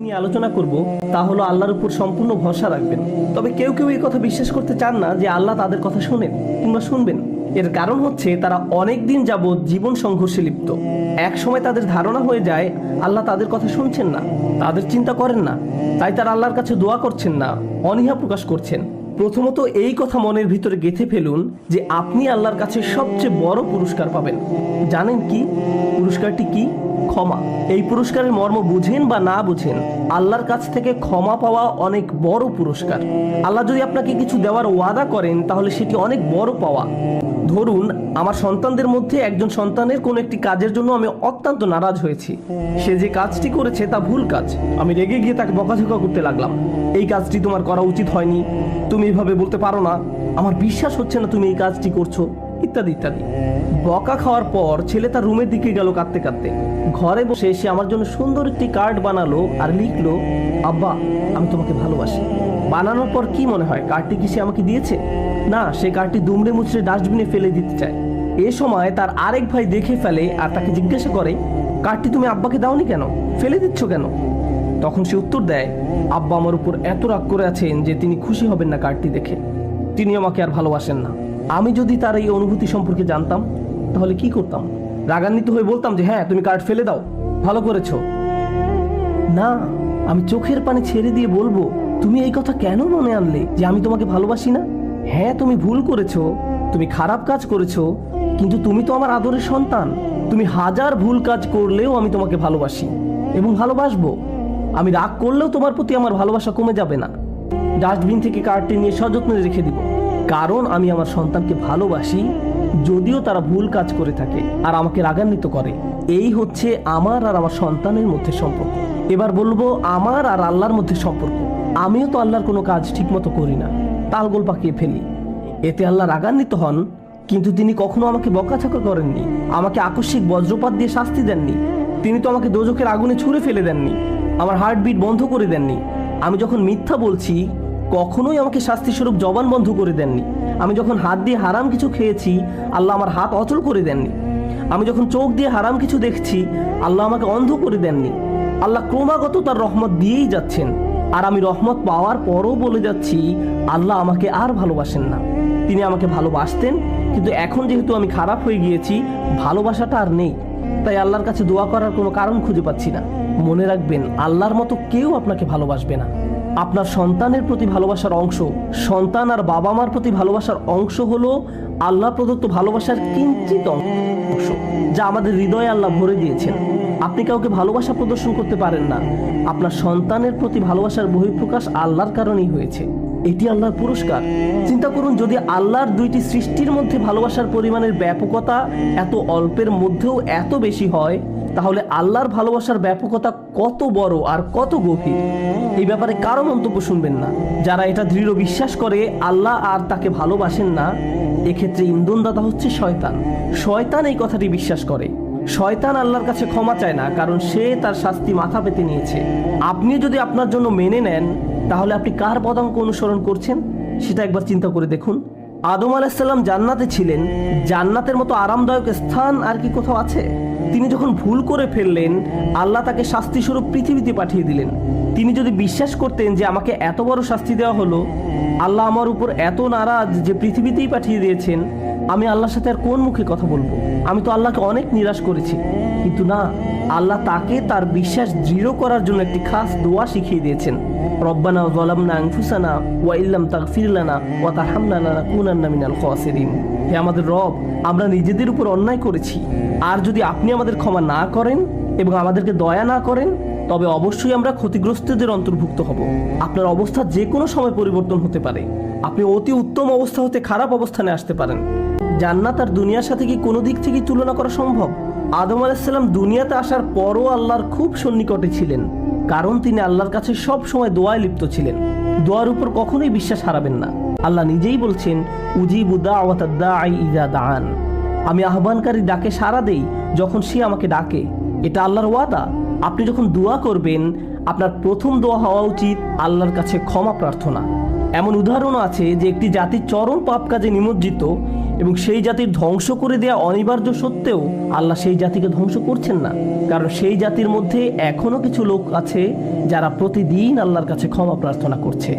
নিয়ে আলোচনা করব তা হলো আল্লাহর উপর সম্পূর্ণ ভরসা রাখবেন। তবে কেউ কেউ এই কথা বিশ্বাস করতে চান না যে আল্লাহ তাদের কথা শোনেন কিংবা শুনবেন। এর কারণ হচ্ছে তারা অনেক দিন যাবৎ জীবন সংঘর্ষে লিপ্ত। এক সময় তাদের ধারণা হয়ে যায় আল্লাহ তাদের কথা শুনছেন না, তাদের চিন্তা করেন না, তাই তারা আল্লাহর কাছে দোয়া করছেন না, অনীহা প্রকাশ করছেন। প্রথমত এই কথা মনের ভিতরে গেঁথে ফেলুন যে আপনি আল্লাহর কাছে সবচেয়ে বড় পুরস্কার পাবেন। জানেন কি পুরস্কারটি কি? ক্ষমা। এই পুরস্কারের মর্ম বুঝেন বা না বুঝেন, আল্লাহর কাছ থেকে ক্ষমা পাওয়া অনেক বড় পুরস্কার। আল্লাহ যদি আপনাকে কিছু দেওয়ার ওয়াদা করেন তাহলে সেটি অনেক বড় পাওয়া। ধরুন আমার সন্তানদের মধ্যে একজন সন্তানের কোনো একটি কাজের জন্য আমি অত্যন্ত নারাজ হয়েছি। সে যে কাজটি করেছে তা ভুল কাজ। আমি রেগে গিয়ে তাকে বকাঝকা করতে লাগলাম, এই কাজটি তোমার করা উচিত হয়নি, তুমি এভাবে বলতে পারো না, আমার বিশ্বাস হচ্ছে না তুমি এই কাজটি করছো, ইত্যাদি ইত্যাদি। বকা খাওয়ার পর ছেলে তার রুমের দিকে গেল কাঁদতে কাঁদতে। ঘরে বসে সে আমার জন্য সুন্দর একটি কার্ড বানালো আর লিখলো, আব্বা আমি তোমাকে ভালোবাসি। বানানোর পর কি মনে হয় কার্ডটি কি সে আমাকে দিয়েছে? না, সে কার্ডটি দুমড়ে মুচড়ে ডাস্টবিনে ফেলে দিতে চায়। এ সময় তার আরেক ভাই দেখে ফেলে আর তাকে জিজ্ঞাসা করে, কার্ডটি তুমি আব্বাকে দাওনি কেন, ফেলে দিচ্ছ কেন? তখন সে উত্তর দেয়, আব্বা আমার উপর এত রাগ করে আছেন যে তিনি খুশি হবেন না কার্ডটি দেখে, তিনি আমাকে আর ভালোবাসেন না। আমি যদি তার এই অনুভূতি সম্পর্কে জানতাম তাহলে কি করতাম? রাগান্বিত হয়ে বলতাম যে হ্যাঁ তুমি কার্ড ফেলে দাও, ভালো করেছো। না, আমি চোখের পানি ছেড়ে দিয়ে বলবো, তুমি এই কথা কেন মনে আনলে যে আমি তোমাকে ভালোবাসি না? হ্যাঁ তুমি ভুল করেছো, তুমি খারাপ কাজ করেছো, কিন্তু তুমি তো আমার আদরের সন্তান। তুমি হাজার ভুল কাজ করলেও আমি তোমাকে ভালোবাসি এবং ভালোবাসবো। আমি রাগ করলেও তোমার প্রতি আমার ভালোবাসা কমে যাবে না। ডাস্টবিন থেকে কার্ডটি নিয়ে সযত্নে রেখে দিব, কারণ আমি আমার সন্তানকে ভালোবাসি যদিও তারা ভুল কাজ করে থাকে আর আমাকে রাগান্বিত করে। এই হচ্ছে আমার আর আমার সন্তানের মধ্যে সম্পর্ক। এবার বলবো আমার আর আল্লাহর মধ্যে সম্পর্ক। আমিও তো আল্লাহর কোনো কাজ ঠিকমতো করি না, তালগোল পাকিয়ে ফেলি, এতে আল্লাহ রাগান্বিত হন। কিন্তু তিনি কখনো আমাকে বকাঝকা করেননি, আমাকে আকস্মিক বজ্রপাত দিয়ে শাস্তি দেননি, তিনি তো আমাকে দোজখের আগুনে ছুঁড়ে ফেলে দেননি, আমার হার্টবিট বন্ধ করে দেননি। আমি যখন মিথ্যা বলছি কখনোই আমাকে শাস্তিস্বরূপ জবান বন্ধ করে দেননি। আমি যখন হাত দিয়ে হারাম কিছু খেয়েছি আল্লাহ আমার হাত অচল করে দেননি। আমি যখন চোখ দিয়ে হারাম কিছু দেখছি আল্লাহ আমাকে অন্ধ করে দেননি। আল্লাহ ক্রমাগত তার রহমত দিয়েই যাচ্ছেন, আর আমি রহমত পাওয়ার পরও বলে যাচ্ছি আল্লাহ আমাকে আর ভালোবাসেন না। তিনি আমাকে ভালোবাসতেন, কিন্তু এখন যেহেতু আমি খারাপ হয়ে গিয়েছি ভালোবাসাটা আর নেই, তাই আল্লাহর কাছে দোয়া করার কোনো কারণ খুঁজে পাচ্ছি না। মনে রাখবেন আল্লাহর মতো কেউ আপনাকে ভালোবাসবে না। আপনার সন্তানের প্রতি ভালোবাসার অংশ, সন্তান আর বাবা মার প্রতি ভালোবাসার অংশ হলো আল্লাহ প্রদত্ত ভালোবাসার কিঞ্চিত অংশ, যা আমাদের হৃদয়ে আল্লাহ ভরে দিয়েছেন। আপনি কাউকে ভালোবাসা প্রদর্শন করতে পারেন না, আপনার সন্তানের প্রতি ভালোবাসার বহিঃপ্রকাশ আল্লাহর কারণেই হয়েছে। এটি আল্লাহর পুরস্কার। চিন্তা করুন, যদি আল্লাহর দুইটি সৃষ্টির মধ্যে ভালোবাসার পরিমাণের ব্যাপকতা এত অল্পের মধ্যেও এত বেশি হয়, তাহলে আল্লাহর ভালোবাসার ব্যাপকতা কত বড় আর কত গভীর। এই ব্যাপারে কারো মন্তব্য শুনবেন না। যারা এটা দৃঢ় বিশ্বাস করে আল্লাহ আর তাকে ভালোবাসেন না, এক্ষেত্রে ইন্ধনদাতা হচ্ছে শয়তান। শয়তান এই কথাটি বিশ্বাস করে। শয়তান আল্লাহর কাছে ক্ষমা চায় না, কারণ সে তার শাস্তি মাথা পেতে নিয়েছে। আপনি যদি আপনার জন্য মেনে নেন, তাহলে আপনি কার পদাঙ্ক অনুসরণ করছেন সেটা একবার চিন্তা করে দেখুন। আদম আলাইহিস সালাম জান্নাতে ছিলেন, জান্নাতের মতো আরামদায়ক স্থান আর কি কোথাও আছে? তিনি যখন ভুল করে ফেললেন আল্লাহ তাকে শাস্তি স্বরূপ পৃথিবীতে পাঠিয়ে দিলেন। তিনি যদি বিশ্বাস করতেন যে আমাকে এত বড় শাস্তি দেওয়া হলো, আল্লাহ আমার উপর এত নারাজ যে পৃথিবীতেই পাঠিয়ে দিয়েছেন, আমি আল্লাহর সাথে আর কোন মুখে কথা বলবো? আমি তো আল্লাহকে অনেক নিরাশ করেছি। কিন্তু না, আল্লাহ তাকে তার বিশ্বাস দৃঢ় করার জন্য একটি খাস দোয়া শিখিয়ে দিয়েছেন, রব্বানা যালামনা আনফুসানা ওয়া ইল্লাম তাগফির লানা ওয়া তারহামনা লানাকুনান্না মিনাল খাসিরিন। হে আমাদের রব, আমরা নিজেদের উপর অন্যায় করেছি, আর যদি আপনি আমাদের ক্ষমা না করেন এবং আমাদেরকে দয়া না করেন, তবে অবশ্যই আমরা ক্ষতিগ্রস্তদের অন্তর্ভুক্ত হব। আপনার অবস্থা যে কোনো সময় পরিবর্তন হতে পারে। আপনি অতি উত্তম অবস্থা হতে খারাপ অবস্থানে আসতে পারেন। জান্নাত আর দুনিয়ার সাথে কি কোনো দিক থেকে তুলনা করা সম্ভব? আদম আলাইহিস সালাম দুনিয়াতে আসার পরও আল্লাহর খুব সন্নিকটে ছিলেন, কারণ তিনি আল্লাহর কাছে সব সময় দোয়ায় লিপ্ত ছিলেন। দোয়ার উপর কখনোই বিশ্বাস হারাবেন না। আল্লাহ নিজেই বলছেন, উজিবু দাওয়াতাদ দাঈ ইযা দাআন। আমি আহ্বানকারী ডাকে সাড়া দেই যখন সে আমাকে ডাকে। এটা আল্লাহর ওয়াদা। আপনি যখন দোয়া করবেন, আপনার প্রথম দোয়া হওয়া উচিত আল্লাহর কাছে ক্ষমা প্রার্থনা। এমন উদাহরণও আছে যে একটি জাতি চরম পাপ কাজে নিমজ্জিত, এবং সেই জাতির ধ্বংস করে দেওয়া অনিবার্য সত্ত্বেও আল্লাহ সেই জাতিকে ধ্বংস করছেন না, কারণ সেই জাতির মধ্যে এখনো কিছু লোক আছে যারা প্রতিদিন আল্লাহর কাছে ক্ষমা প্রার্থনা করছে।